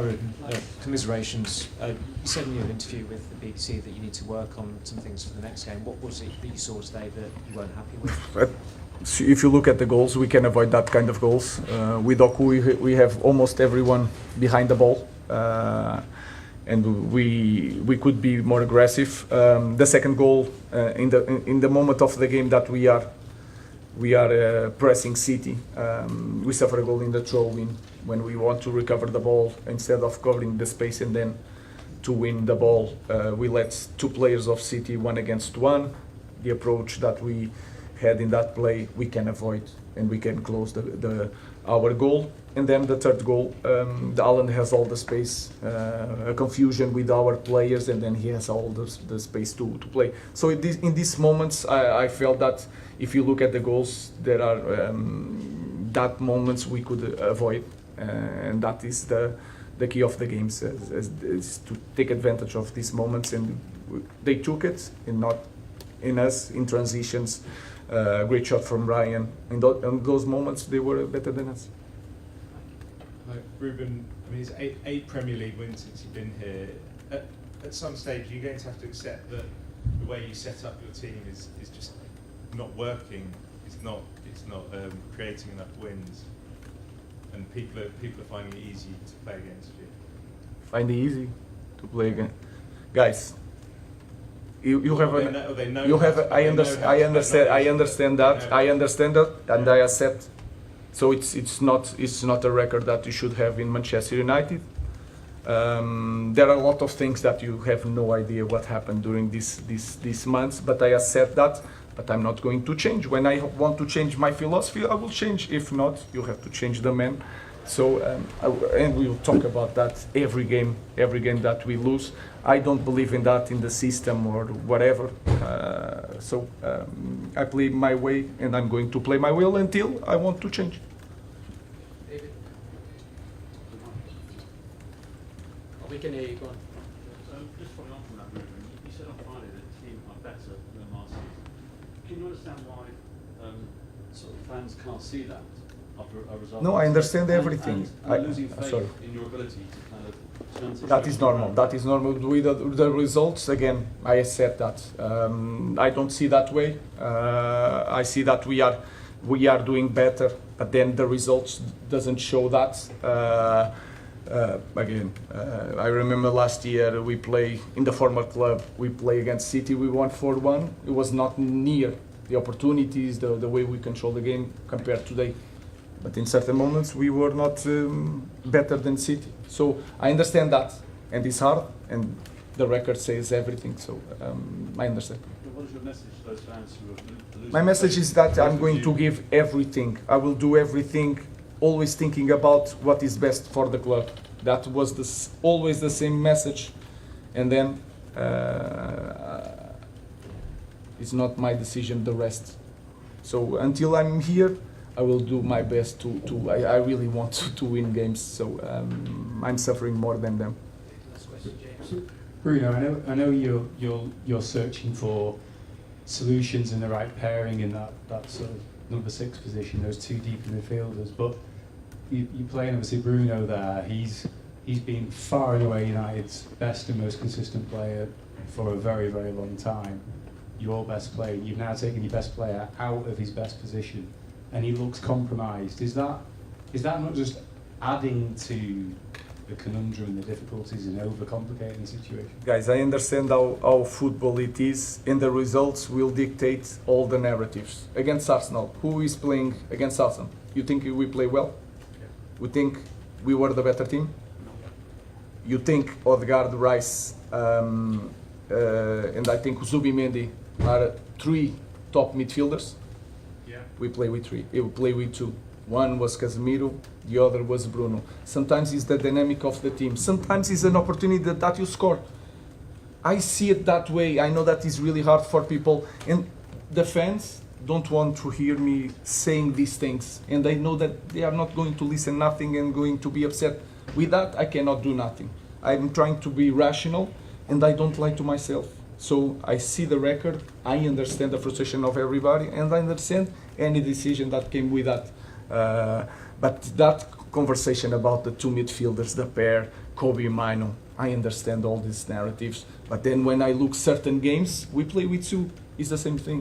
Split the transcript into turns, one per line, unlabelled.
Ruben, commiserations. You said in your interview with the BBC that you need to work on some things for the next game. What was it that you saw today that you weren't happy with?
If you look at the goals, we can avoid that kind of goals. With Oku, we have almost everyone behind the ball, and we could be more aggressive. The second goal, in the moment of the game that we are pressing City, we suffer a goal in the throw-in when we want to recover the ball instead of covering the space and then to win the ball. We let two players of City 1-against-1. The approach that we had in that play we can avoid and we can close our goal. And then the third goal, the Haaland has all the space, a confusion with our players, and then he has all the space to play. So in these moments, I felt that if you look at the goals, there are that moments we could avoid, and that is the key of the games, is to take advantage of these moments, and they took it, and not in us, in transitions. Great shot from Ryan. In those moments, they were better than us.
Ruben, I mean, it's eight Premier League wins since you've been here. At some stage, you're going to have to accept that the way you set up your team is just not working. It's not creating enough wins, and people are finding it easy to play against you.
Find it easy to play against, guys. You have I understand that, and I accept. So it's not a record that you should have in Manchester United. There are a lot of things that you have no idea what happened during these months, but I accept that. But I'm not going to change. When I want to change my philosophy, I will change. If not, you have to change the man. So and we will talk about that every game that we lose. I don't believe in that in the system or whatever. So I play my way, and I'm going to play my will until I want to change.
David, we can hear you. Go on.
Just following on from that, Ruben, you said on Friday that the team are better than last season. Can you understand why sort of fans can't see that after a result?
No, I understand everything.
And losing faith in your ability to kind of turn situations
That is normal.
around.
That is normal. With the results, again, I accept that. I don't see that way. I see that we are doing better, but then the results doesn't show that. I remember last year we play in the former club. We play against City. We won 4-1. It was not near the opportunities, the way we control the game compared to today. But in certain moments we were not better than City. So I understand that, and it's hard, and the record says everything. So I understand.
What is your message to those fans who are losing?
My message is that I'm going to give everything. I will do everything, always thinking about what is best for the club. That was always the same message. And then it's not my decision, the rest. So until I'm here, I will do my best I really want to win games. So I'm suffering more than them.
Last question, James.
Bruno, I know you're searching for solutions in the right pairing in that sort of number 6 position, those two deep midfielders. But you play obviously Bruno there. He's been far and away United's best and most consistent player for a very, very long time. Your best player. You've now taken your best player out of his best position, and he looks compromised. Is that not just adding to the conundrum and the difficulties and overcomplicating the situation?
Guys, I understand how football it is, and the results will dictate all the narratives. Against Arsenal, who is playing against Arsenal? You think we play well?
Yeah.
We think we were the better team? You think Odegaard, Rice, and I think Zubimendi are 3 top midfielders?
Yeah.
We play with 3. We play with 2. One was Casemiro, the other was Bruno. Sometimes it's the dynamic of the team. Sometimes it's an opportunity that you score. I see it that way. I know that is really hard for people. And the fans don't want to hear me saying these things. And I know that they are not going to listen nothing and going to be upset. With that, I cannot do nothing. I'm trying to be rational, and I don't lie to myself. So I see the record, I understand the frustration of everybody, and I understand any decision that came with that. But that conversation about the two midfielders, the pair, Kobe and Mino. I understand all these narratives, but then when I look certain games, we play with two. It's the same thing.